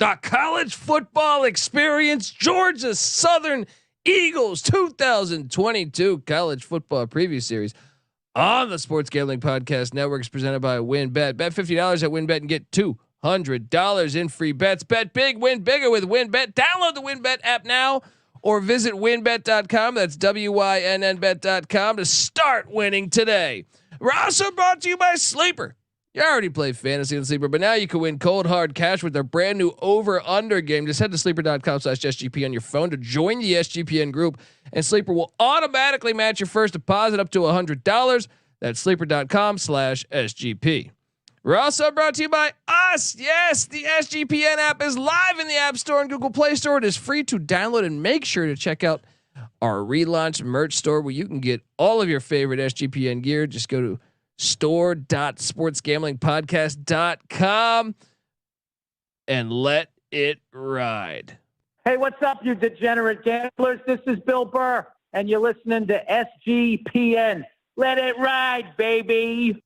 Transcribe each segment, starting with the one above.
The college football experience, Georgia Southern Eagles 2022 college football preview series on the Sports Gambling Podcast Network is presented by WynnBet. Bet $50 at WynnBet and get $200 in free bets. Bet big, win bigger with WynnBet. Download the WynnBet app now or visit wynnbet.com. That's WYNNBet.com to start winning today. We're also brought to you by Sleeper. You already play fantasy and Sleeper, but now you can win cold hard cash with their brand new over/under game. Just head to sleeper.com/SGP on your phone to join the SGPN group, and Sleeper will automatically match your first deposit up to $100. That's sleeper.com/SGP. We're also brought to you by us. Yes, the SGPN app is live in the App Store and Google Play Store. It is free to download, and make sure to check out our relaunched merch store where you can get all of your favorite SGPN gear. Just go to store.sportsgamblingpodcast.com and let it ride. Hey, what's up, you degenerate gamblers? This is Bill Burr, and you're listening to SGPN. Let it ride, baby.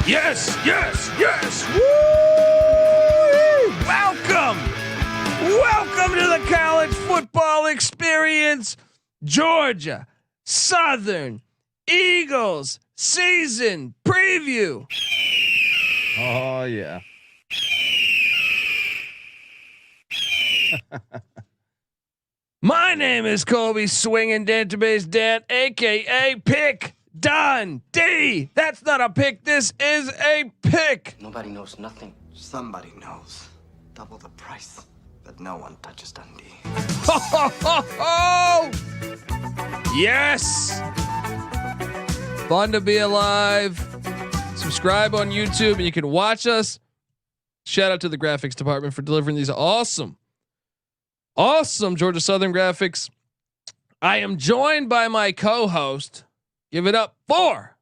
Yes, yes, yes. Woo! Welcome to the college football experience. Georgia Southern Eagles season preview. Oh yeah. My name is Colby Swinging Database Dan, aka Pick Dundee. That's not a pick. This is a pick. Nobody knows nothing. Somebody knows. Double the price, but no one touches Dundee. Ho, ho, ho, ho. Yes. Fun to be alive. Subscribe on YouTube and you can watch us. Shout out to the graphics department for delivering these awesome Georgia Southern graphics. I am joined by my co-host. Give it up for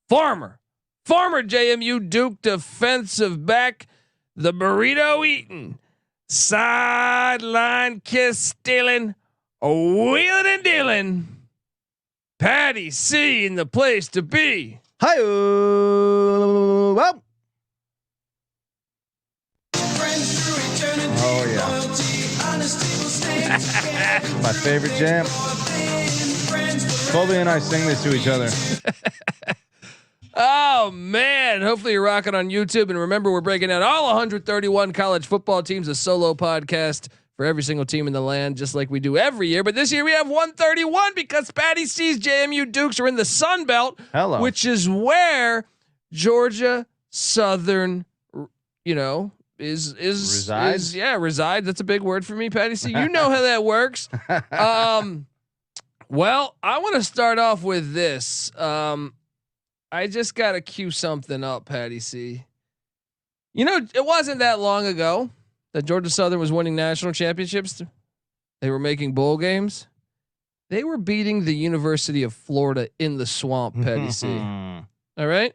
former JMU Duke defensive back, the burrito eating, sideline kiss stealing, wheeling and dealing, Patty C in the place to be. Hi, well. Oh yeah. My favorite jam. Colby and I sing this to each other. Oh man! Hopefully you're rocking on YouTube, and remember we're breaking down all 131 college football teams, a solo podcast for every single team in the land, just like we do every year. But this year we have 131 because Patty C's JMU Dukes are in the Sun Belt, which is where Georgia Southern, resides. That's a big word for me, Patty C. You know how that works. Well, I want to start off with this. I just got to cue something up, Patty C. It wasn't that long ago that Georgia Southern was winning national championships. They were making bowl games. They were beating the University of Florida in the swamp, Patty C. All right.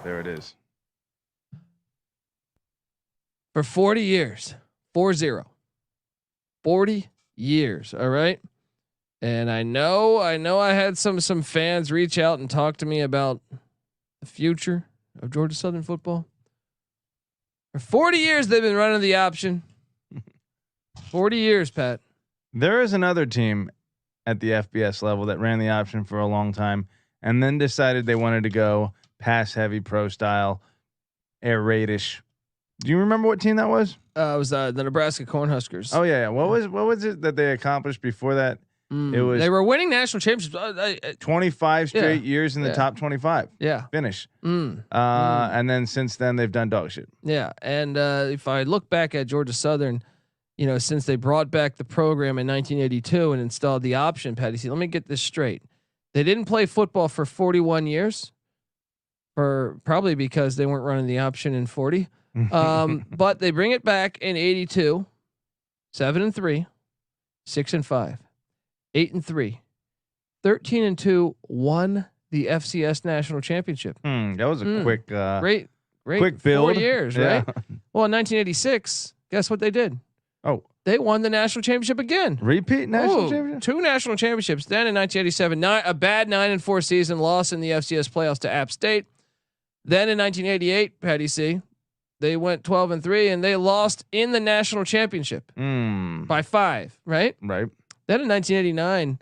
There it is. For 40 years, 40 years. All right. And I know I had some fans reach out and talk to me about the future of Georgia Southern football. For 40 years, they've been running the option. 40 years, Pat. There is another team at the FBS level that ran the option for a long time and then decided they wanted to go pass heavy pro style, air raidish. Do you remember what team that was? It was the Nebraska Cornhuskers. Oh yeah. What was it that they accomplished before that? It was they were winning national championships. 25 straight years in the top 25. Yeah. Finish. And then since then they've done dog shit. Yeah. And if I look back at Georgia Southern, since they brought back the program in 1982 and installed the option, Patty C, let me get this straight. They didn't play football for 41 years, probably because they weren't running the option in 40. But they bring it back in 82. 7-3, 6-5, 8-3, 13-2, won the FCS national championship. That was a quick, Great quick build. 4 years, right? Well, in 1986, guess what they did? Oh, they won the national championship again. Repeat national championship? 2 national championships. Then in 1987, a bad 9-4 season, loss in the FCS playoffs to App State. Then in 1988, Patty C, they went 12-3 and they lost in the national championship by 5. Right. Right. Then in 1989,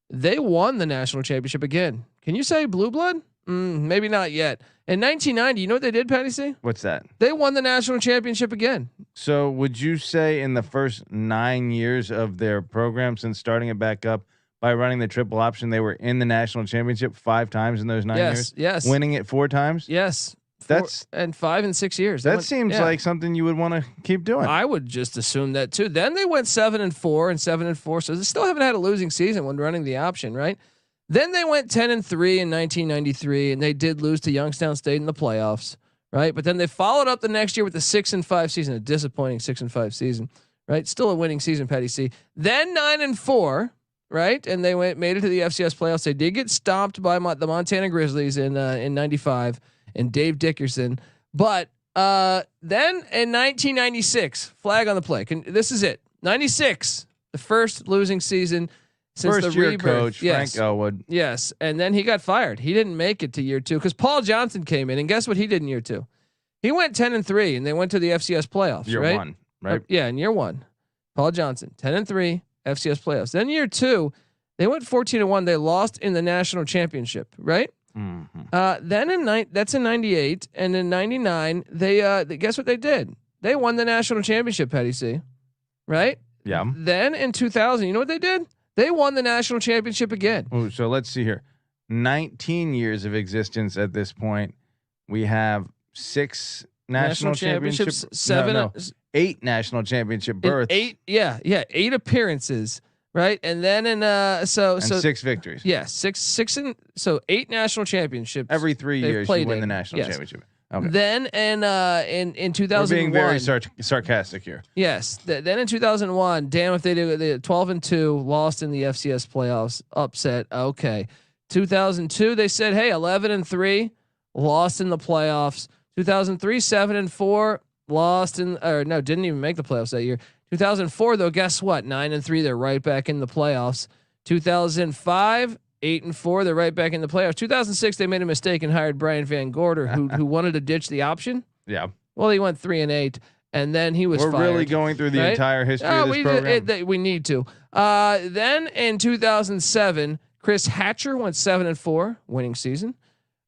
they won the national championship again. Can you say blue blood? Maybe not yet. In 1990, you know what they did, Patty C? What's that? They won the national championship again. So would you say in the first 9 years of their program, since starting it back up by running the triple option, they were in the national championship 5 times in those 9 years? Yes. Winning it 4 times? Yes. That's 5 and 6 years. That seems like something you would want to keep doing. I would just assume that too. Then they went 7-4 and 7-4. So they still haven't had a losing season when running the option, right? Then they went 10-3 in 1993, and they did lose to Youngstown State in the playoffs, right? But then they followed up the next year with the 6-5 season, a disappointing 6-5 season, right? Still a winning season, Patty C. Then 9-4, right? And they made it to the FCS playoffs. They did get stopped by the Montana Grizzlies in '95 and Dave Dickerson, but then in 1996, flag on the play. This is it. 96, the first losing season. Since First the year rebirth. coach, Yes. Frank Elwood. Yes. And then he got fired. He didn't make it to year 2 because Paul Johnson came in. And guess what he did in year 2? He went 10-3 and they went to the FCS playoffs. Year right? 1, right? Yeah, in year 1. Paul Johnson, 10-3, FCS playoffs. Then year 2, they went 14-1. They lost in the national championship, right? Mm-hmm. Then that's in 98. And in 99, they guess what they did? They won the national championship, Petty C. Right? Yeah. Then in 2000, you know what they did? They won the national championship again. Ooh, so let's see here. 19 years of existence at this point. We have 6 national championships, 8 national championship berths. 8 appearances, right? And then in so 6 victories. Yeah, 6 and so 8 national championships. Every 3 years you win the national championship. Okay. Then in 2001, we're being very sarcastic here. Yes. Then in 2001, damn if they do the 12-2, lost in the FCS playoffs, upset. Okay. 2002, they said, hey, 11-3, lost in the playoffs. 2003, 7-4, didn't even make the playoffs that year. 2004, though, guess what? 9-3, they're right back in the playoffs. 2005. 8-4, they're right back in the playoffs. 2006, they made a mistake and hired Brian Van Gorder, who wanted to ditch the option. Yeah. Well, he went 3-8, and then he was. We're fired, really going through the entire history of this program. We need to. Then in 2007, Chris Hatcher went 7-4, winning season.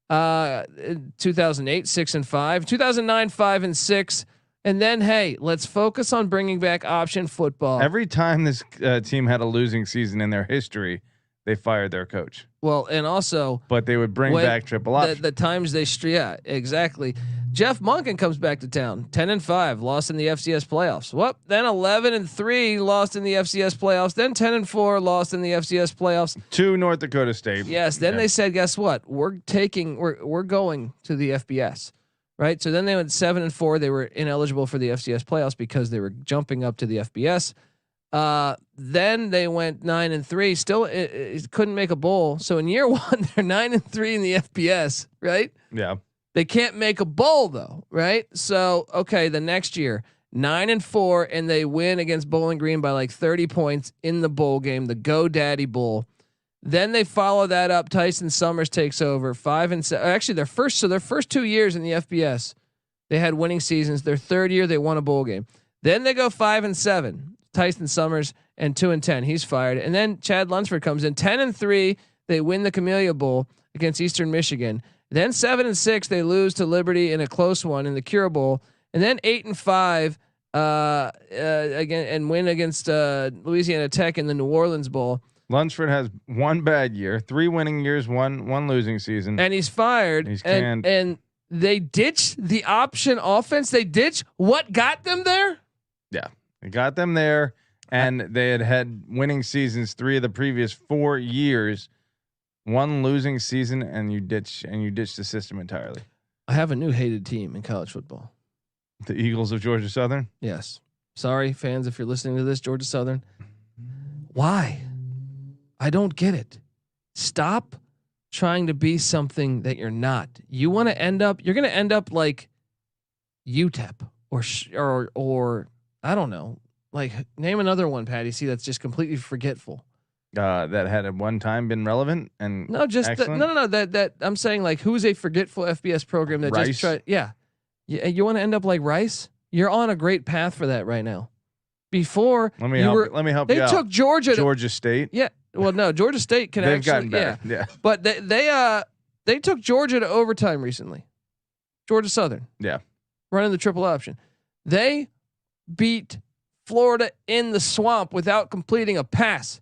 2008, 6-5. 2009, 5-6. And then, hey, let's focus on bringing back option football. Every time this team had a losing season in their history, they fired their coach. Well, and also, but they would bring back triple option. The times they exactly. Jeff Monken comes back to town, 10-5, lost in the FCS playoffs. Well, then 11-3, lost in the FCS playoffs. Then 10-4, lost in the FCS playoffs. To North Dakota State. Yes. Then they said, guess what? We're going to the FBS, right? So then they went 7-4. They were ineligible for the FCS playoffs because they were jumping up to the FBS. Then they went 9-3, still couldn't make a bowl. So in year 1, they're 9-3 in the FBS, right? Yeah. They can't make a bowl though, right? So, okay, the next year, 9-4, and they win against Bowling Green by like 30 points in the bowl game, the GoDaddy Bowl. Then they follow that up. Tyson Summers takes over 5-7. Actually, their first 2 years in the FBS, they had winning seasons. Their third year, they won a bowl game. Then they go 5-7. Tyson Summers and 2-10. He's fired. And then Chad Lunsford comes in 10-3. They win the Camellia Bowl against Eastern Michigan. Then 7-6. They lose to Liberty in a close one in the Cure Bowl. And then 8-5 again and win against Louisiana Tech in the New Orleans Bowl. Lunsford has 1 bad year, 3 winning years, one losing season, and he's fired. He's canned. And they ditch the option offense. They ditch what got them there. Yeah. They got them there, and they had winning seasons 3 of the previous 4 years, 1 losing season, and you ditch the system entirely. I have a new hated team in college football. The Eagles of Georgia Southern. Yes, Sorry, fans, if you're listening to this, Georgia Southern. Why? I don't get it. Stop trying to be something that you're not. You want to end up. You're going to end up like UTEP or I don't know. Like name another one, Patty C. That's just completely forgetful. That had at one time been relevant and No, just no. That I'm saying like who's a forgetful FBS program that Rice? just tried. Yeah, you want to end up like Rice? You're on a great path for that right now. Before let me help they you out. took Georgia State. Yeah. Well, no, Georgia State can They've actually. gotten better. Yeah. But they took Georgia to overtime recently. Georgia Southern. Yeah. Running the triple option. They beat Florida in the swamp without completing a pass.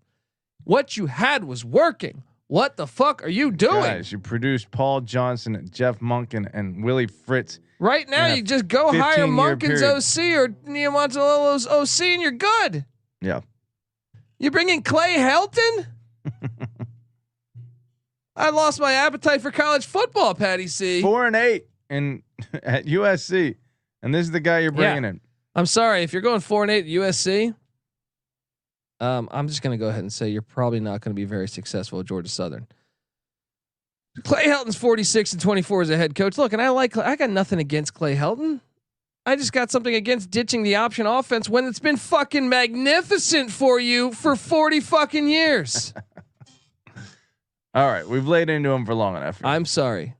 What you had was working. What the fuck are you doing? Guys, you produced Paul Johnson, Jeff Monken, and Willie Fritz. Right now, you just go hire Monken's OC or Niamatolo's OC and you're good. Yeah. You bring in Clay Helton? I lost my appetite for college football, Patty C. 4-8 at USC. And this is the guy you're bringing in. I'm sorry. If you're going 4-8 at USC, I'm just going to go ahead and say you're probably not going to be very successful at Georgia Southern. Clay Helton's 46-24 as a head coach. Look, and I got nothing against Clay Helton. I just got something against ditching the option offense when it's been fucking magnificent for you for 40 fucking years. All right, we've laid into him for long enough. I'm sorry.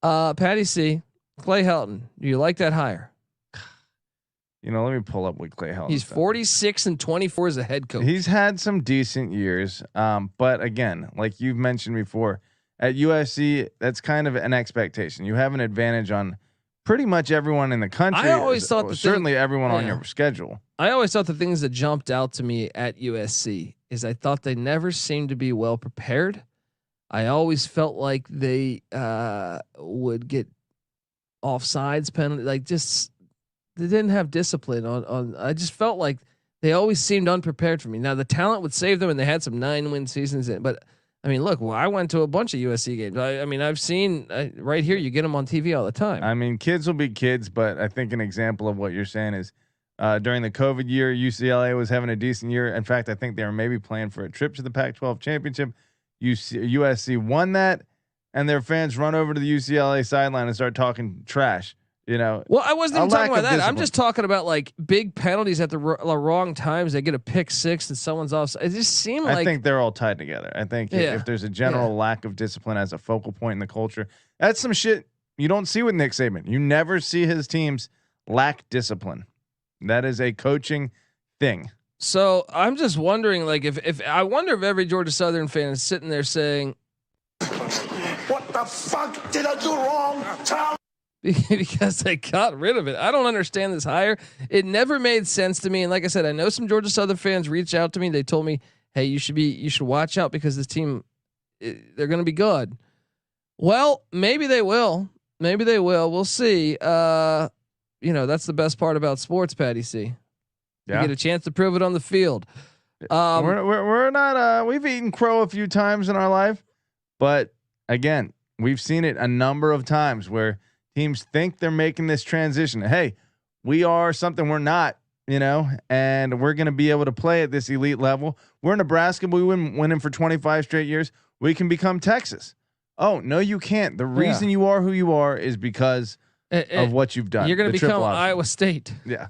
Patty C, Clay Helton. Do you like that hire? Let me pull up what Clay Helton. He's 46-24 as a head coach. He's had some decent years, but again, like you've mentioned before, at USC, that's kind of an expectation. You have an advantage on pretty much everyone in the country. I always thought certainly everyone on your schedule. I always thought the things that jumped out to me at USC is I thought they never seemed to be well prepared. I always felt like they would get offsides penalty, like just they didn't have discipline on. I just felt like they always seemed unprepared for me. Now the talent would save them, and they had some 9-win seasons. But I mean, look, I went to a bunch of USC games. I mean, I've seen right here. You get them on TV all the time. I mean, kids will be kids, but I think an example of what you're saying is during the COVID year, UCLA was having a decent year. In fact, I think they were maybe playing for a trip to the Pac-12 championship. USC won that, and their fans run over to the UCLA sideline and start talking trash. Well, I wasn't even talking about that. Discipline. I'm just talking about like big penalties at the wrong times. They get a pick six and someone's off. It just seemed like I think they're all tied together. I think if there's a general lack of discipline as a focal point in the culture, that's some shit you don't see with Nick Saban. You never see his teams lack discipline. That is a coaching thing. So I'm just wondering, like, if I wonder if every Georgia Southern fan is sitting there saying, "What the fuck did I do wrong?" Because they got rid of it. I don't understand this hire. It never made sense to me. And like I said, I know some Georgia Southern fans reached out to me. They told me, "Hey, you should watch out because this team, they're going to be good." Well, maybe they will. Maybe they will. We'll see. That's the best part about sports, Patty C. You get a chance to prove it on the field. We're not. We've eaten crow a few times in our life, but again, we've seen it a number of times where teams think they're making this transition. Hey, we are something we're not, and we're going to be able to play at this elite level. We're Nebraska. We winning for 25 straight years. We can become Texas. Oh, no, you can't. The reason you are who you are is because of what you've done. You're going to become Iowa State. Yeah.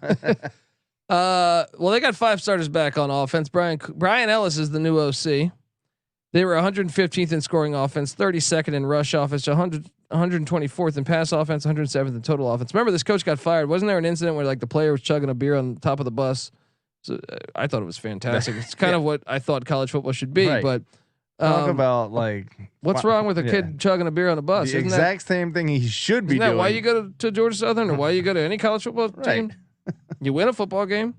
Well, they got 5 starters back on offense. Brian Ellis is the new OC. They were 115th in scoring offense, 32nd in rush offense, 124th in pass offense, 107th in total offense. Remember, this coach got fired. Wasn't there an incident where like the player was chugging a beer on top of the bus? So I thought it was fantastic. It's kind of what I thought college football should be. Right. But talk about like what's wrong with a kid chugging a beer on a bus? The exact same thing he should be doing. Why you go to Georgia Southern or why you go to any college football team? You win a football game.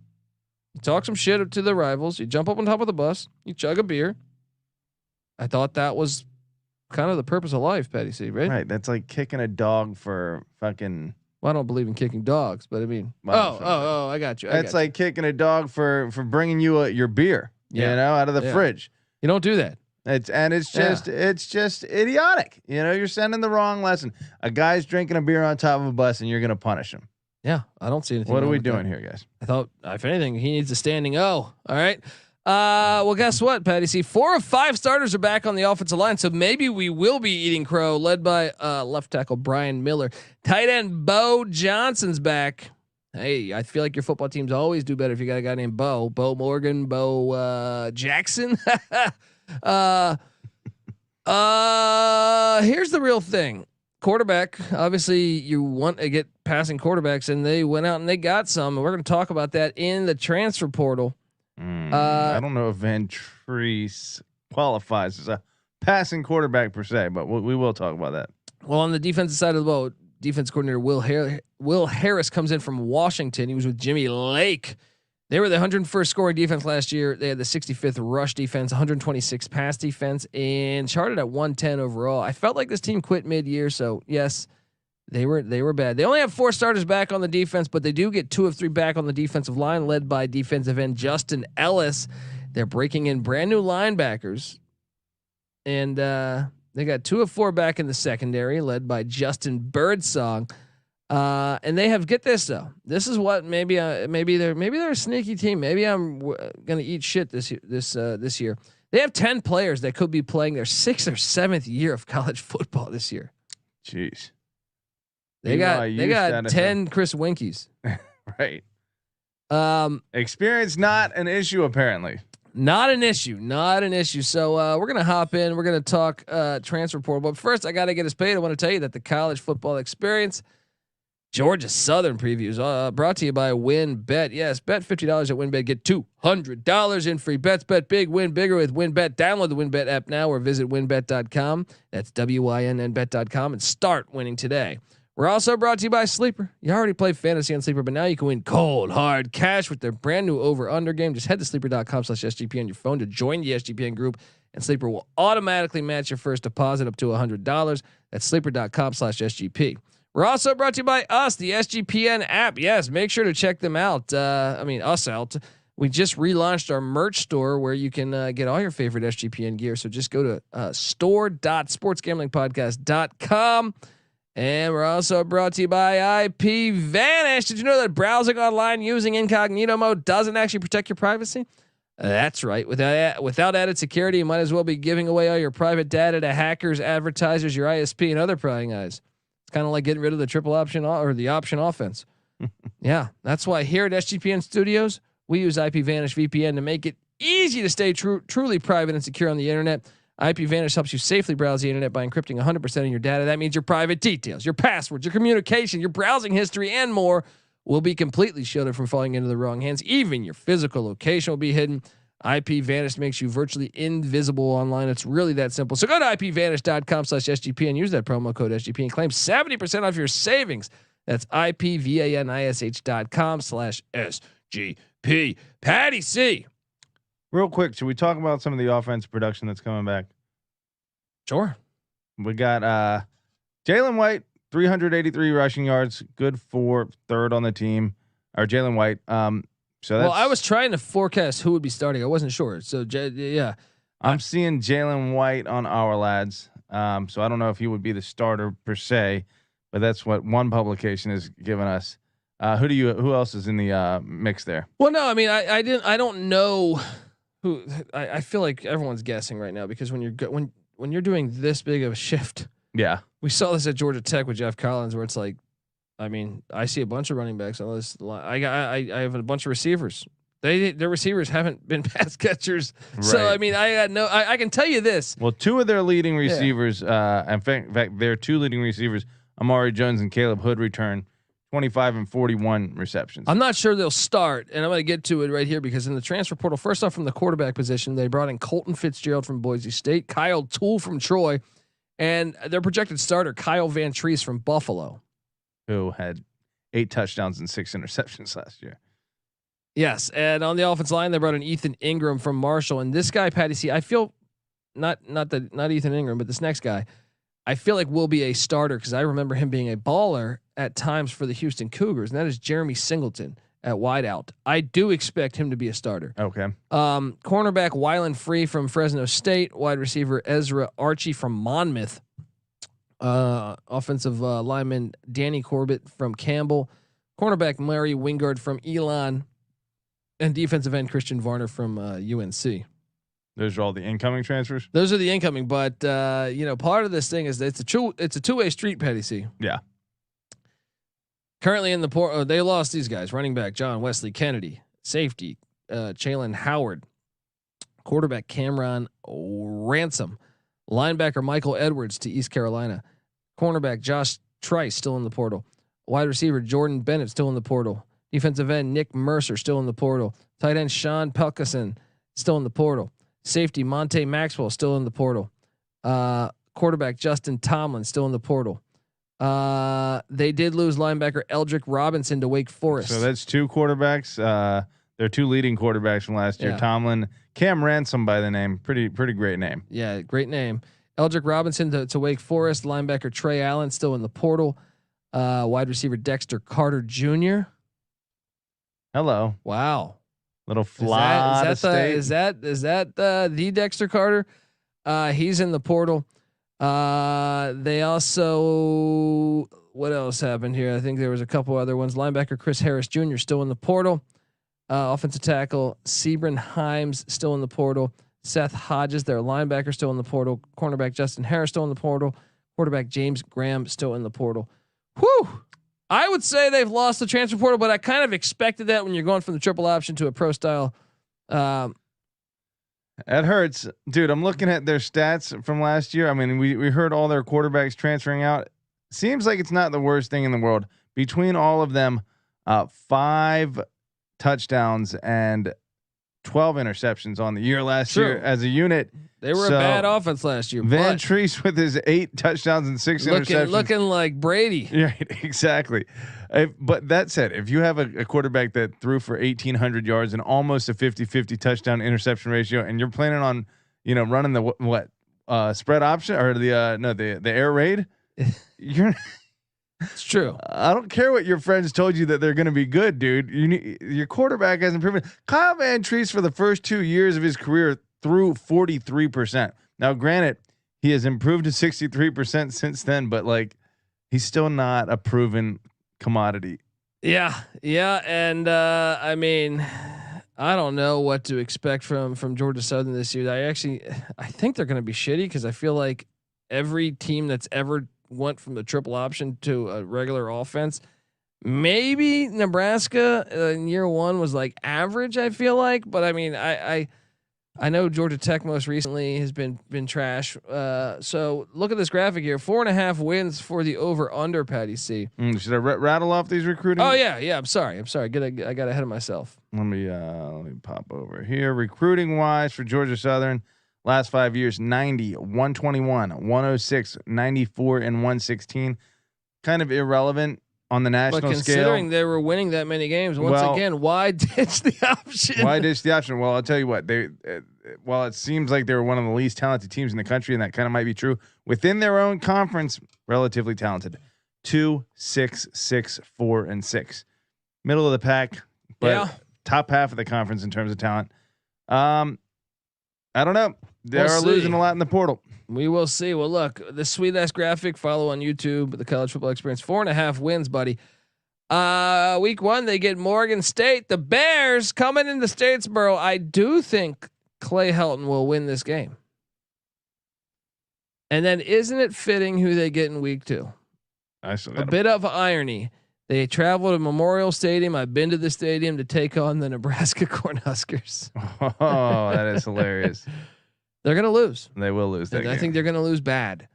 You talk some shit to the rivals. You jump up on top of the bus. You chug a beer. I thought that was kind of the purpose of life, Patty C. Right? Right. That's like kicking a dog for fucking. Well, I don't believe in kicking dogs, but I mean, I got you. That's like kicking a dog for bringing you your beer, out of the fridge. You don't do that. It's just idiotic. You're sending the wrong lesson. A guy's drinking a beer on top of a bus, and you're going to punish him. Yeah, I don't see anything. What are wrong we with doing that. here, guys? I thought, if anything, he needs a standing O. All right. Well, guess what, Patty? See, 4 of 5 starters are back on the offensive line, so maybe we will be eating crow. Led by left tackle Brian Miller, tight end Bo Johnson's back. Hey, I feel like your football teams always do better if you got a guy named Bo Morgan, Bo Jackson. Here's the real thing. Quarterback, obviously you want to get passing quarterbacks, and they went out and they got some, and we're going to talk about that in the transfer portal. I don't know if Vantrease qualifies as a passing quarterback per se, but we will talk about that. Well, on the defensive side of the ball, defense coordinator Will Harris comes in from Washington. He was with Jimmy Lake. They were the 101st scoring defense last year. They had the 65th rush defense, 126 pass defense, and charted at 110 overall. I felt like this team quit mid-year, so yes, they were bad. They only have 4 starters back on the defense, but they do get 2 of 3 back on the defensive line, led by defensive end Justin Ellis. They're breaking in brand new linebackers, and they got 2 of 4 back in the secondary, led by Justin Birdsong. And they have, get this though. This is what maybe they're a sneaky team. Maybe I'm gonna eat shit this year. They have 10 players that could be playing their 6th or 7th year of college football this year. Jeez. They got 10 Chris Winkies. Right. Experience not an issue apparently. Not an issue. So we're gonna hop in. We're gonna talk transfer portal. But first, I gotta get us paid. I want to tell you that the college football experience, Georgia Southern previews, brought to you by WinBet. Yes, bet $50 at WinBet, get $200 in free bets. Bet big, win bigger with WinBet. Download the WinBet app now or visit winbet.com. That's WINNBet.com and start winning today. We're also brought to you by Sleeper. You already play fantasy on Sleeper, but now you can win cold hard cash with their brand new over/under game. Just head to sleeper.com/SGP on your phone to join the SGPN group, and Sleeper will automatically match your first deposit up to $100. That's sleeper.com/SGP. We're also brought to you by us, the SGPN app. Yes, make sure to check them out. Us out. We just relaunched our merch store where you can get all your favorite SGPN gear. So just go to store.sportsgamblingpodcast.com. And we're also brought to you by IP Vanish. Did you know that browsing online using incognito mode doesn't actually protect your privacy? That's right. Without added security, you might as well be giving away all your private data to hackers, advertisers, your ISP, and other prying eyes. It's kind of like getting rid of the triple option or the option offense. Yeah, that's why here at SGPN Studios, we use IP Vanish VPN to make it easy to stay truly private and secure on the internet. IP Vanish helps you safely browse the internet by encrypting 100% of your data. That means your private details, your passwords, your communication, your browsing history, and more will be completely shielded from falling into the wrong hands. Even your physical location will be hidden. IP Vanish makes you virtually invisible online. It's really that simple. So go to ipvanish.com/SGP and use that promo code SGP and claim 70% off your savings. That's ipvanish.com/SGP. Patty C. Real quick, should we talk about some of the offense production that's coming back? Sure. We got Jalen White, 383 rushing yards, good for 3rd on the team. Or Jalen White. So that's, I was trying to forecast who would be starting. I wasn't sure. So yeah, I'm seeing Jalen White on our lads. So I don't know if he would be the starter per se, but that's what one publication has given us. Who else is in the mix there? Well, no, I mean, I don't know who. I feel like everyone's guessing right now because when you're doing this big of a shift, yeah, we saw this at Georgia Tech with Jeff Collins, where it's like, I mean, I see a bunch of running backs on this line. I have a bunch of receivers. Their receivers haven't been pass catchers. Right. So I mean, I can tell you this. Well, 2 of their leading receivers, in fact, their 2 leading receivers, Amari Jones and Caleb Hood, return 25 and 41 receptions. I'm not sure they'll start, and I'm going to get to it right here because in the transfer portal, first off, from the quarterback position, they brought in Colton Fitzgerald from Boise State, Kyle Toole from Troy, and their projected starter, Kyle Vantrease from Buffalo, who had 8 touchdowns and 6 interceptions last year. Yes, and on the offensive line, they brought in Ethan Ingram from Marshall, and this guy, Patty C, I feel not Ethan Ingram, but this next guy, I feel like will be a starter because I remember him being a baller at times for the Houston Cougars, and that is Jeremy Singleton at wideout. I do expect him to be a starter. Okay. Cornerback Wyland Free from Fresno State, wide receiver Ezra Archie from Monmouth, offensive lineman Danny Corbett from Campbell, cornerback Murray Wingard from Elon, and defensive end Christian Varner from UNC. Those are all the incoming transfers. Those are the incoming, but part of this thing is that it's a two-way street, Petty C. Yeah. Currently in the port, they lost these guys: running back John Wesley Kennedy, safety Jalen Howard, quarterback Cameron Ransom, linebacker Michael Edwards to East Carolina, cornerback Josh Trice still in the portal, wide receiver Jordan Bennett still in the portal, defensive end Nick Mercer still in the portal, tight end Sean Pelkison still in the portal, safety Monte Maxwell still in the portal, quarterback Justin Tomlin still in the portal. They did lose linebacker Eldrick Robinson to Wake Forest. So that's two quarterbacks. They're two leading quarterbacks from last year. Yeah. Tomlin, Cam Ransom by the name. Pretty great name. Yeah, great name. Eldrick Robinson to Wake Forest. Linebacker Trey Allen still in the portal. Wide receiver Dexter Carter Jr. Hello. Wow. Little fly. Is that the Dexter Carter? He's in the portal. They also, what else happened here? I think there was a couple other ones. Linebacker Chris Harris Jr. still in the portal. Offensive tackle Sebron Himes still in the portal. Seth Hodges, their linebacker, still in the portal. Cornerback Justin Harris still in the portal. Quarterback James Graham still in the portal. Whew. I would say they've lost the transfer portal, but I kind of expected that when you're going from the triple option to a pro style. That hurts, dude. I'm looking at their stats from last year. I mean, we heard all their quarterbacks transferring out. Seems like it's not the worst thing in the world. Between all of them, 5 touchdowns and 12 interceptions on the year last year as a unit. They were a bad offense last year. Vantrease with his 8 touchdowns and 6 interceptions, looking like Brady. Right, exactly. But that said, if you have a quarterback that threw for 1,800 yards and almost a 50-50 touchdown interception ratio, and you're planning on, running the spread option or the air raid, you're. It's true. I don't care what your friends told you that they're going to be good, dude. Your quarterback hasn't proven. Kyle Vantrease for the first 2 years of his career threw 43%. Now, granted, he has improved to 63% since then, but he's still not a proven commodity. Yeah, and I mean, I don't know what to expect from Georgia Southern this year. I think they're going to be shitty because I feel like every team that's ever went from the triple option to a regular offense, maybe Nebraska in year one was average. I feel like, but I mean, I know Georgia Tech most recently has been trash. So look at this graphic here: 4.5 wins for the over under. Patty C. Should I rattle off these recruiting? Oh yeah. I'm sorry. I got ahead of myself. Let me pop over here. Recruiting wise for Georgia Southern, last 5 years: 90, 121, 106, 94, and 116. Kind of irrelevant on the national but considering scale. They were winning that many games, again, why ditch the option? Why ditch the option? Well, I'll tell you what. While it seems like they were one of the least talented teams in the country, and that kind of might be true within their own conference, relatively talented. 2, 6, 6, 4, and 6, middle of the pack, but top half of the conference in terms of talent. I don't know. They are losing a lot in the portal. We will see. Well, look, the sweet ass graphic. Follow on YouTube, the College Football Experience. 4.5 wins, buddy. Week 1, they get Morgan State. The Bears coming into Statesboro. I do think Clay Helton will win this game. And then, isn't it fitting who they get in week 2? A bit of irony. They travel to Memorial Stadium. I've been to the stadium to take on the Nebraska Cornhuskers. Oh, that is hilarious. They're going to lose. They will lose that game. I think they're going to lose bad.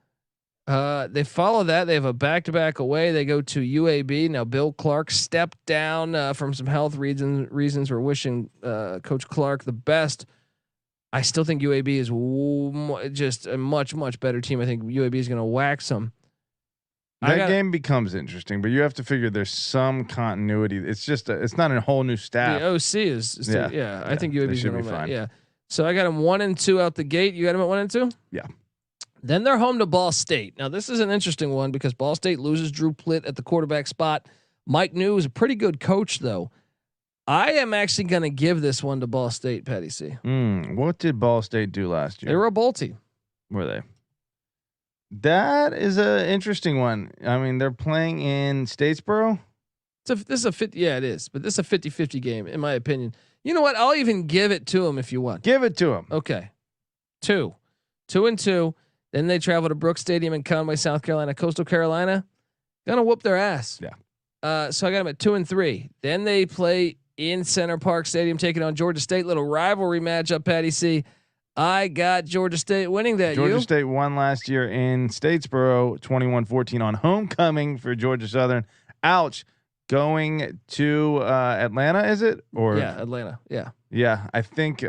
They follow that. They have a back-to-back away. They go to UAB. Now, Bill Clark stepped down from some health reasons. We're wishing Coach Clark the best. I still think UAB is just a much, much better team. I think UAB is going to wax them. That game becomes interesting, but you have to figure there's some continuity. It's just it's not a whole new staff. The OC is still, I think UAB is going to be fine. Yeah. So I got them 1 and 2 out the gate. You got them at 1 and 2? Yeah. Then they're home to Ball State. Now this is an interesting one because Ball State loses Drew Plitt at the quarterback spot. Mike New is a pretty good coach though. I am actually going to give this one to Ball State, Petty C. What did Ball State do last year? They were a bowl team. Were they? That is an interesting one. I mean, they're playing in Statesboro. This is a 50. Yeah, it is. But this is a 50-50 game, in my opinion. You know what? I'll even give it to them if you want. Give it to them. Okay. 2-2. Then they travel to Brooks Stadium in Conway, South Carolina. Coastal Carolina, gonna whoop their ass. Yeah. So I got them at 2-3. Then they play in Center Park Stadium, taking on Georgia State. Little rivalry matchup, Patty C. I got Georgia State winning that. Georgia State won last year in Statesboro, 21-14 on homecoming for Georgia Southern. Ouch. Going to Atlanta, is it? Or yeah, Atlanta. Yeah. Yeah, I think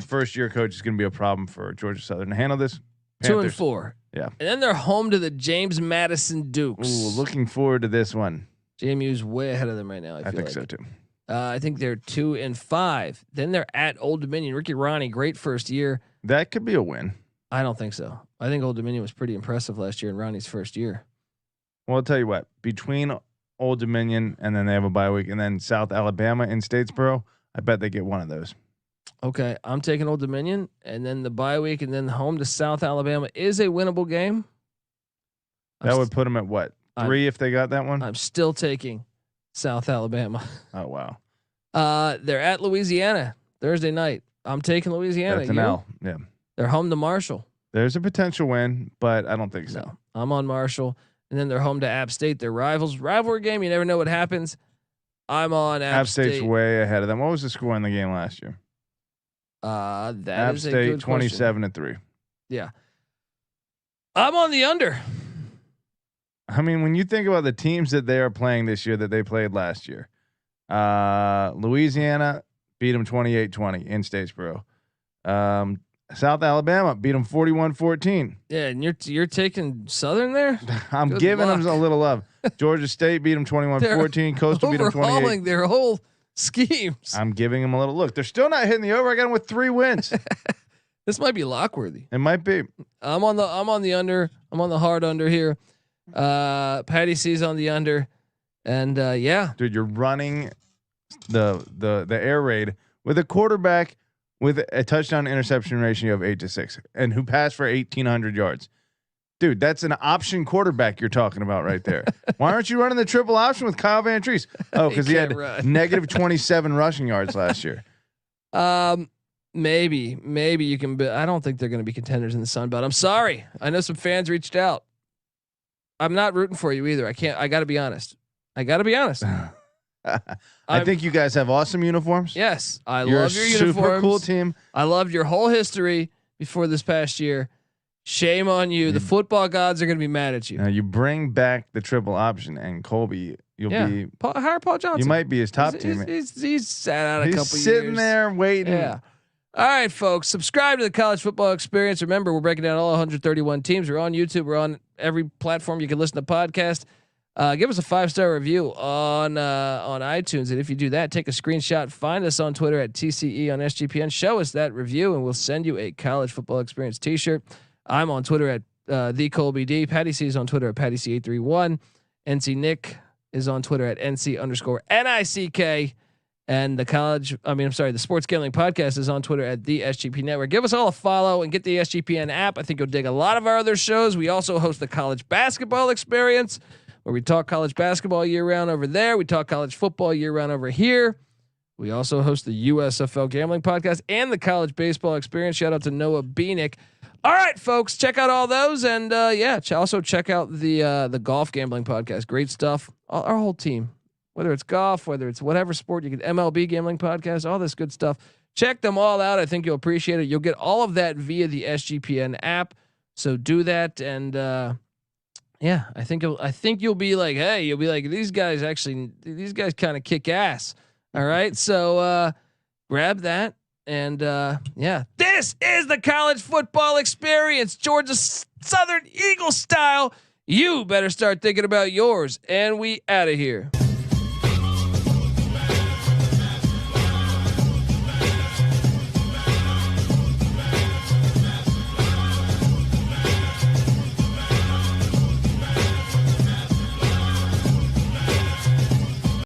first year coach is going to be a problem for Georgia Southern to handle this. Panthers. 2-4. Yeah. And then they're home to the James Madison Dukes. Ooh, looking forward to this one. JMU's way ahead of them right now. I think so too. I think they're 2-5. Then they're at Old Dominion. Ricky Ronnie, great first year. That could be a win. I don't think so. I think Old Dominion was pretty impressive last year in Ronnie's first year. Well, I'll tell you what. Between Old Dominion and then they have a bye week, and then South Alabama in Statesboro, I bet they get one of those. Okay, I'm taking Old Dominion, and then the bye week, and then home to South Alabama is a winnable game. That would put them at what? 3 if they got that one? I'm still taking South Alabama. Oh, wow. They're at Louisiana Thursday night. I'm taking Louisiana. That's an L. Yeah. They're home to Marshall. There's a potential win, but I don't think so. No, I'm on Marshall, and then they're home to App State. They're rivals. Rivalry game. You never know what happens. I'm on App State's State. way ahead of them. What was the score in the game last year? That App is a State good 27-3. Yeah. I'm on the under. I mean, when you think about the teams that they are playing this year that they played last year, Louisiana beat them 28-20 in Statesboro. South Alabama beat them 41-14. Yeah, and you're taking Southern there. I'm Good giving luck. them a little love. Georgia State beat them 21-14. Coastal beat them 28. Overhauling their whole schemes. I'm giving them a little look. They're still not hitting the over. I got them with 3 wins. This might be Lockworthy. It might be. I'm on the under. I'm on the hard under here. Patty C's on the under, and yeah, dude, you're running the air raid with a quarterback with a touchdown interception ratio of 8-6, and who passed for 1,800 yards. Dude, that's an option quarterback you're talking about right there. Why aren't you running the triple option with Kyle Vantrease? Oh, because he had negative 27 rushing yards last year. Maybe you can. I don't think they're going to be contenders in the Sun Belt. I'm sorry. I know some fans reached out. I'm not rooting for you either. I can't. I got to be honest. I think you guys have awesome uniforms. Yes, You're love your uniforms. Super cool team. I loved your whole history before this past year. Shame on you. The football gods are going to be mad at you. You bring back the triple option, and Colby, you'll be hire Paul Johnson. You might be his top team. He's sat out a couple years. He's sitting there waiting. Yeah. All right, folks. Subscribe to the College Football Experience. Remember, we're breaking down all 131 teams. We're on YouTube. We're on every platform you can listen to podcast. Give us a 5-star review on iTunes, and if you do that, take a screenshot. Find us on Twitter at TCE on SGPN. Show us that review, and we'll send you a College Football Experience T-shirt. I'm on Twitter at the Colby D. Patty C is on Twitter at Patty C831. NC Nick is on Twitter at NC_NICK. And the Sports Gambling Podcast is on Twitter at the SGP Network. Give us all a follow and get the SGPN app. I think you'll dig a lot of our other shows. We also host the College Basketball Experience, where we talk college basketball year round over there. We talk college football year round over here. We also host the USFL Gambling Podcast and the College Baseball Experience. Shout out to Noah Beanick. All right, folks, check out all those, and also check out the Golf Gambling Podcast. Great stuff. Our whole team. Whether it's golf, whether it's whatever sport, you get MLB Gambling Podcast, all this good stuff. Check them all out. I think you'll appreciate it. You'll get all of that via the SGPN app. So do that. And I think you'll be like, hey, you'll be like, these guys kind of kick ass. All right. So grab that. And this is the College Football Experience, Georgia Southern Eagle style. You better start thinking about yours. And we out of here.